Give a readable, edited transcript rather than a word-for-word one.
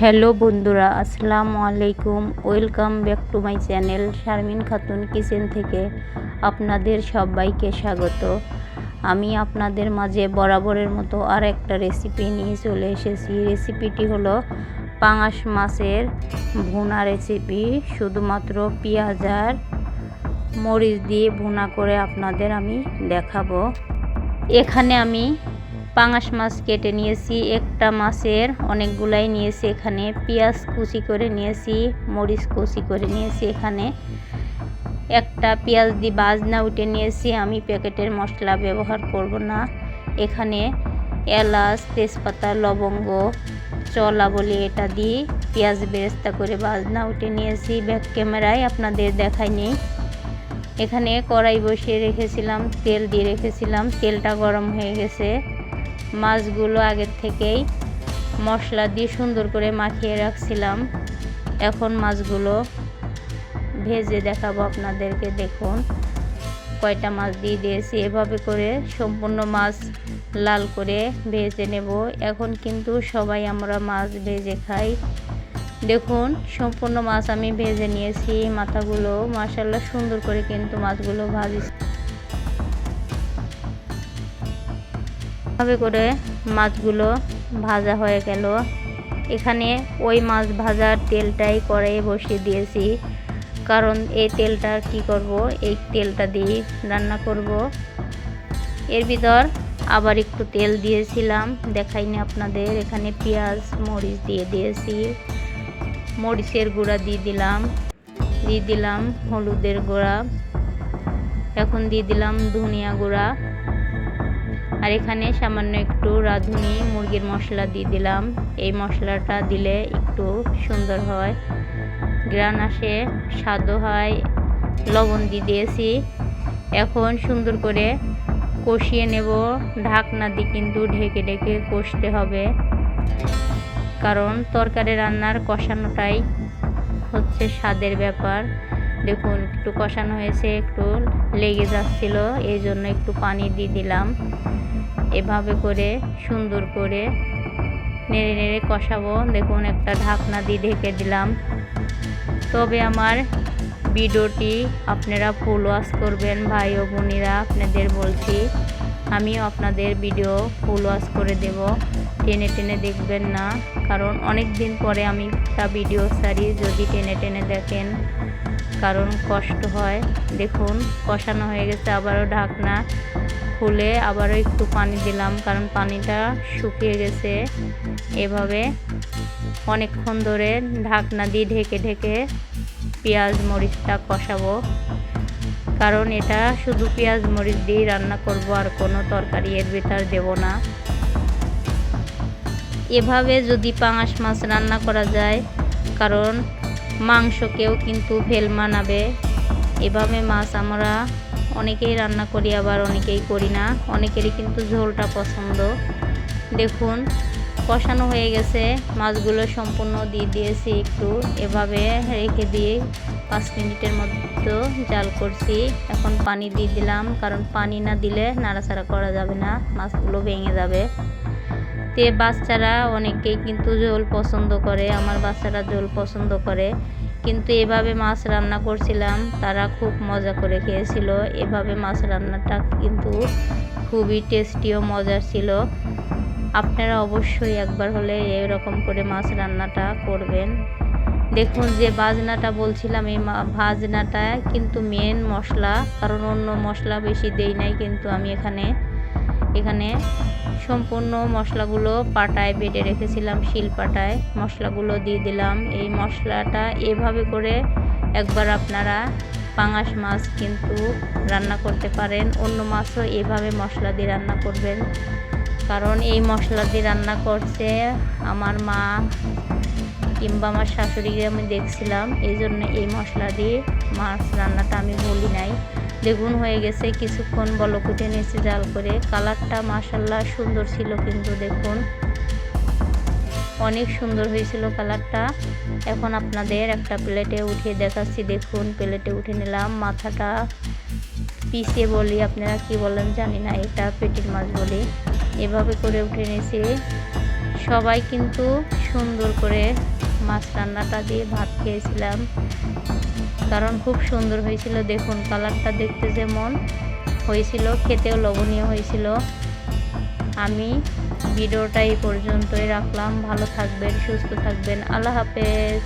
Hello বন্ধুরা, আসসালামু আলাইকুম। Welcome back to my channel Sharmin Khatun kitchen থেকে আপনাদের সবাইকে স্বাগত। আমি আপনাদের মাঝে বরাবরের মতো আর একটা রেসিপি নিয়ে চলে এসেছি। রেসিপিটি হলো পাঙাশ মাছের ভুনা রেসিপি। শুধুমাত্র পেঁয়াজ আর মরিচ দিয়ে ভুনা করে আপনাদের আমি দেখাবো। এখানে আমি পাঙাশ মাছ কেটে নিয়েছি, একটা মাছের অনেকগুলাই নিয়েছি। এখানে পেঁয়াজ কুচি করে নিয়েছি, মরিচ কুচি করে নিয়েছি। এখানে একটা পেঁয়াজ দিয়ে বাজনা উঠে নিয়েছি। আমি প্যাকেটের মশলা ব্যবহার করব না। এখানে এলাচ, তেজপাতা, লবঙ্গ, চলা বলি এটা দিয়ে পেঁয়াজ বেরেস্তা করে বাজনা উঠে নিয়েছি। ব্যাক ক্যামেরায় আপনাদের দেখাইনি। এখানে কড়াই বসিয়ে রেখেছিলাম, তেল দিয়ে রেখেছিলাম। তেলটা গরম হয়ে গেছে। মাছগুলো আগের থেকেই মশলা দিয়ে সুন্দর করে মাখিয়ে রাখছিলাম। এখন মাছগুলো ভেজে দেখাবো আপনাদেরকে। দেখুন কয়টা মাছ দিয়ে দিয়েছি। এভাবে করে সম্পূর্ণ মাছ লাল করে ভেজে নেব। এখন কিন্তু সবাই আমরা মাছ ভেজে খাই। দেখুন সম্পূর্ণ মাছ আমি ভেজে নিয়েছি। মাথাগুলো মাশাআল্লাহ সুন্দর করে কিন্তু মাছগুলো ভাজি। এভাবে করে মাছগুলো ভাজা হয়ে গেল। এখানে ওই মাছ ভাজার তেলটাই কড়াইয়ে বসিয়ে দিয়েছি, কারণ এই তেলটা কি করব, এই তেলটা দিয়ে রান্না করব। এর ভিতর আবার একটু তেল দিয়েছিলাম, দেখাইনি আপনাদের। এখানে পেঁয়াজ মরিচ দিয়ে দিয়েছি, মরিচের গুঁড়া দিয়ে দিলাম হলুদের গুঁড়া, এখন দিয়ে দিলাম ধনিয়া গুঁড়া, আর এখানে সামান্য একটু রাঁধুনি মুরগির মশলা দিয়ে দিলাম। এই মশলাটা দিলে একটু সুন্দর হয়, গ্রান আসে, স্বাদও হয়। লবণ দিয়ে দিয়েছি। এখন সুন্দর করে কষিয়ে নেব। ঢাকনা দিয়ে কিন্তু ঢেকে ঢেকে কষতে হবে, কারণ তরকারি রান্নার কষানোটাই হচ্ছে স্বাদের ব্যাপার। দেখুন একটু কষানো হয়েছে, একটু লেগে যাচ্ছিল, এই জন্য একটু পানি দিয়ে দিলাম। এভাবে করে সুন্দর করে নেড়ে নেড়ে কষাবো। দেখুন একটা ঢাকনা দিয়ে ঢেকে দিলাম। তবে আমার ভিডিওটি আপনারা ফুল ওয়াচ করবেন ভাই ও বোনেরা, আপনাদের বলছি। আমিও আপনাদের ভিডিও ফুল ওয়াচ করে দেব, টেনে টেনে দেখবেন না, কারণ অনেক দিন পরে আমি একটা ভিডিও ছাড়ি। যদি টেনে টেনে দেখেন, কারণ কষ্ট হয়। দেখুন কষানো হয়ে গেছে। আবারও ঢাকনা খুলে আবারও একটু পানি দিলাম, কারণ পানিটা শুকিয়ে গেছে। এভাবে অনেকক্ষণ ধরে ঢাকনা দিয়ে ঢেকে ঢেকে পেঁয়াজ মরিচটা কষাবো, কারণ এটা শুধু পেঁয়াজ মরিচ দিয়ে রান্না করব, আর কোনো তরকারি এর ভিতর দেব না। এভাবে যদি পাঙাশ মাছ রান্না করা যায়, কারণ মাংসকেও কিন্তু ফেল মানাবে। এভাবে মাছ আমরা অনেকেই রান্না করি, আবার অনেকেই করি না। অনেকেরই কিন্তু ঝোলটা পছন্দ। দেখুন কষানো হয়ে গেছে, মাছগুলো সম্পূর্ণ দিয়ে দিয়েছি। একটু এভাবে রেখে দিয়ে 5 মিনিটের মতো জাল করছি। এখন পানি দিয়ে দিলাম, কারণ পানি না দিলে নাড়াচাড়া করা যাবে না, মাছগুলো ভেঙে যাবে। তে বাচ্চারা অনেকেই কিন্তু ঝোল পছন্দ করে, আমার বাচ্চারা ঝোল পছন্দ করে। কিন্তু এভাবে মাছ রান্না করছিলাম, তারা খুব মজা করে খেয়েছিল। এভাবে মাছ রান্নাটা কিন্তু খুবই টেস্টি ও মজার ছিল। আপনারা অবশ্যই একবার হলে এরকম করে মাছ রান্নাটা করবেন। দেখুন যে ভাজনাটা বলছিলাম, এই ভাজনাটা কিন্তু মেন মশলা, কারণ অন্য মশলা বেশি দেই নাই। কিন্তু আমি এখানে সম্পূর্ণ মশলাগুলো পাটায় বেটে রেখেছিলাম, শিল পাটায় মশলাগুলো দিয়ে দিলাম। এই মশলাটা এভাবে করে একবার আপনারা পাঙাশ মাছ কিন্তু রান্না করতে পারেন। অন্য মাছও এভাবে মশলা দিয়ে রান্না করবেন, কারণ এই মশলা দিয়ে রান্না করছে আমার মা কিংবা আমার শাশুড়িকে আমি দেখছিলাম, এই জন্য এই মশলা দিয়ে মাছ রান্নাটা আমি বলি নাই। দেখুন হয়ে গেছে, কিছুক্ষণ বলক উঠে নিয়েছি জাল করে। কালারটা মাশাআল্লাহ সুন্দর ছিল, কিন্তু দেখুন অনেক সুন্দর হয়েছিল কালারটা। এখন আপনাদের একটা প্লেটে উঠিয়ে দেখাচ্ছি। দেখুন প্লেটে উঠে নিলাম। মাথাটা পিসে বলি, আপনারা কি বলেন জানি না, এটা পেটির মাছ বলি। এভাবে করে উঠে নিয়েছি। সবাই কিন্তু সুন্দর করে মাছ রান্নাটা দিয়ে ভাত খেয়েছিলাম, কারণ খুব সুন্দর হয়েছিল। দেখুন কালারটা দেখতে যেমন হয়েছিল, খেতেও লোভনীয় হয়েছিল। আমি ভিডিওটা এই পর্যন্তই রাখলাম। ভালো থাকবেন, সুস্থ থাকবেন। আল্লাহ হাফেজ।